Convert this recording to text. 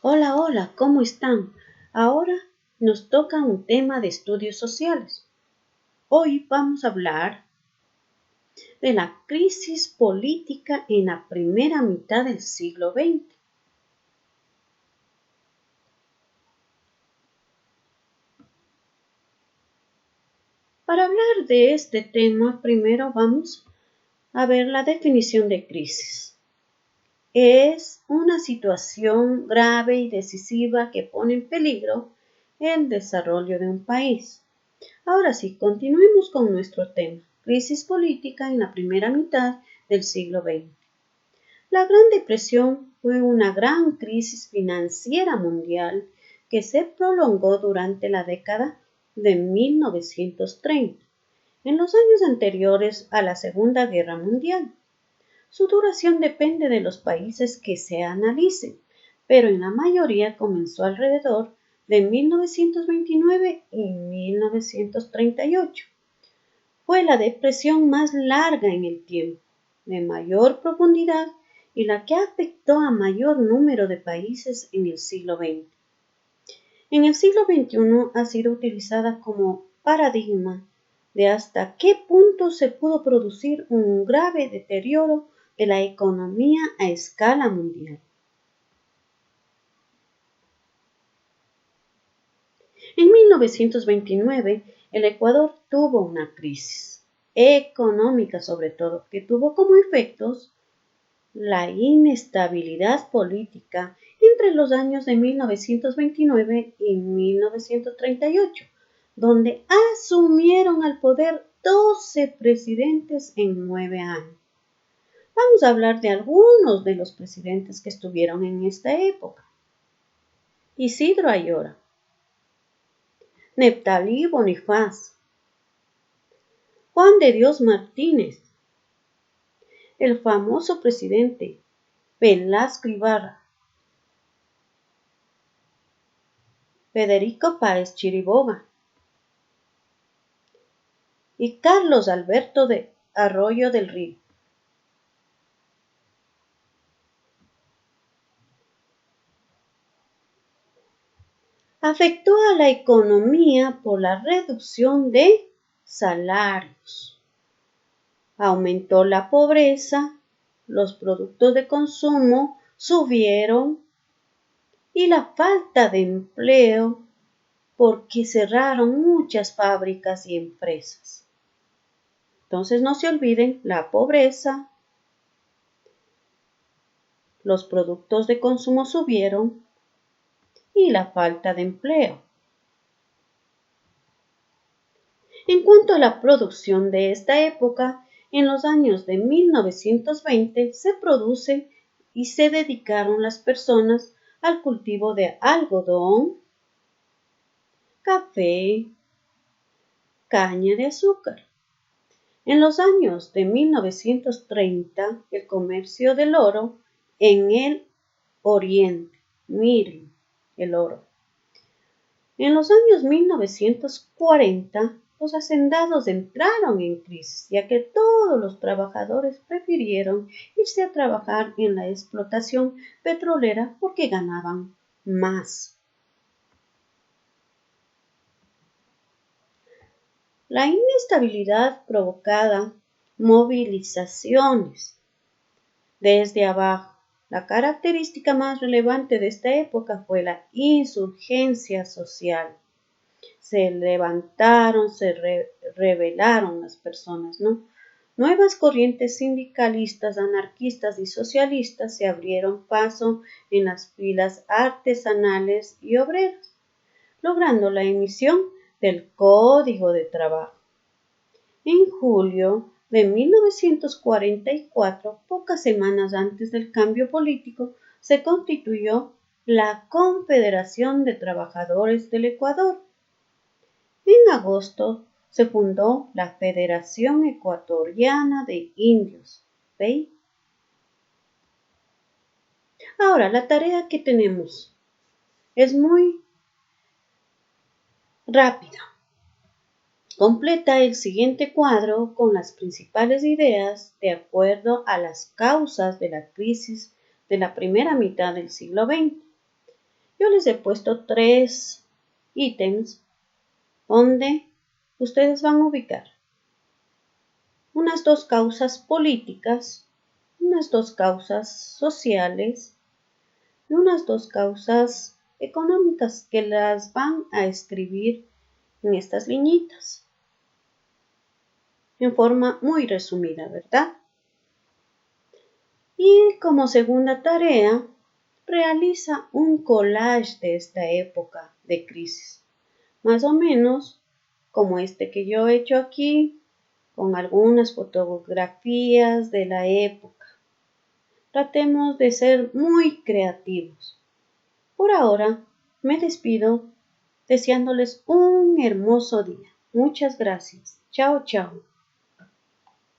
Hola, hola, ¿cómo están? Ahora nos toca un tema de estudios sociales. Hoy vamos a hablar de la crisis política en la primera mitad del siglo XX. Para hablar de este tema, primero vamos a ver la definición de crisis. Es una situación grave y decisiva que pone en peligro el desarrollo de un país. Ahora sí, continuemos con nuestro tema, crisis política en la primera mitad del siglo XX. La Gran Depresión fue una gran crisis financiera mundial que se prolongó durante la década de 1930, en los años anteriores a la Segunda Guerra Mundial. Su duración depende de los países que se analicen, pero en la mayoría comenzó alrededor de 1929 y 1938. Fue la depresión más larga en el tiempo, de mayor profundidad y la que afectó a mayor número de países en el siglo XX. En el siglo XXI ha sido utilizada como paradigma de hasta qué punto se pudo producir un grave deterioro de la economía a escala mundial. En 1929, el Ecuador tuvo una crisis económica sobre todo, que tuvo como efectos la inestabilidad política entre los años de 1929 y 1938, donde asumieron al poder 12 presidentes en 9 años. Vamos a hablar de algunos de los presidentes que estuvieron en esta época. Isidro Ayora, Neftalí Bonifaz, Juan de Dios Martínez, el famoso presidente Velasco Ibarra, Federico Páez Chiriboga y Carlos Alberto de Arroyo del Río. Afectó a la economía por la reducción de salarios. Aumentó la pobreza, los productos de consumo subieron y la falta de empleo porque cerraron muchas fábricas y empresas. Entonces no se olviden, la pobreza, los productos de consumo subieron y la falta de empleo. En cuanto a la producción de esta época, en los años de 1920 se produce y se dedicaron las personas al cultivo de algodón, café, caña de azúcar. En los años de 1930, el comercio del oro en el oriente. Miren el oro. En los años 1940, los hacendados entraron en crisis, ya que todos los trabajadores prefirieron irse a trabajar en la explotación petrolera porque ganaban más. La inestabilidad provocaba movilizaciones desde abajo. La característica más relevante de esta época fue la insurgencia social. Se levantaron, rebelaron las personas, ¿no? Nuevas corrientes sindicalistas, anarquistas y socialistas se abrieron paso en las filas artesanales y obreras, logrando la emisión del Código de Trabajo. En julio de 1944, pocas semanas antes del cambio político, se constituyó la Confederación de Trabajadores del Ecuador. En agosto se fundó la Federación Ecuatoriana de Indios, ¿veis? Ahora, la tarea que tenemos es muy rápida. Completa el siguiente cuadro con las principales ideas de acuerdo a las causas de la crisis de la primera mitad del siglo XX. Yo les he puesto 3 ítems donde ustedes van a ubicar unas 2 causas políticas, unas 2 causas sociales y unas 2 causas económicas que las van a escribir en estas liñitas. En forma muy resumida, ¿verdad? Y como segunda tarea, realiza un collage de esta época de crisis, más o menos como este que yo he hecho aquí, con algunas fotografías de la época. Tratemos de ser muy creativos. Por ahora, me despido deseándoles un hermoso día. Muchas gracias. Chao, chao.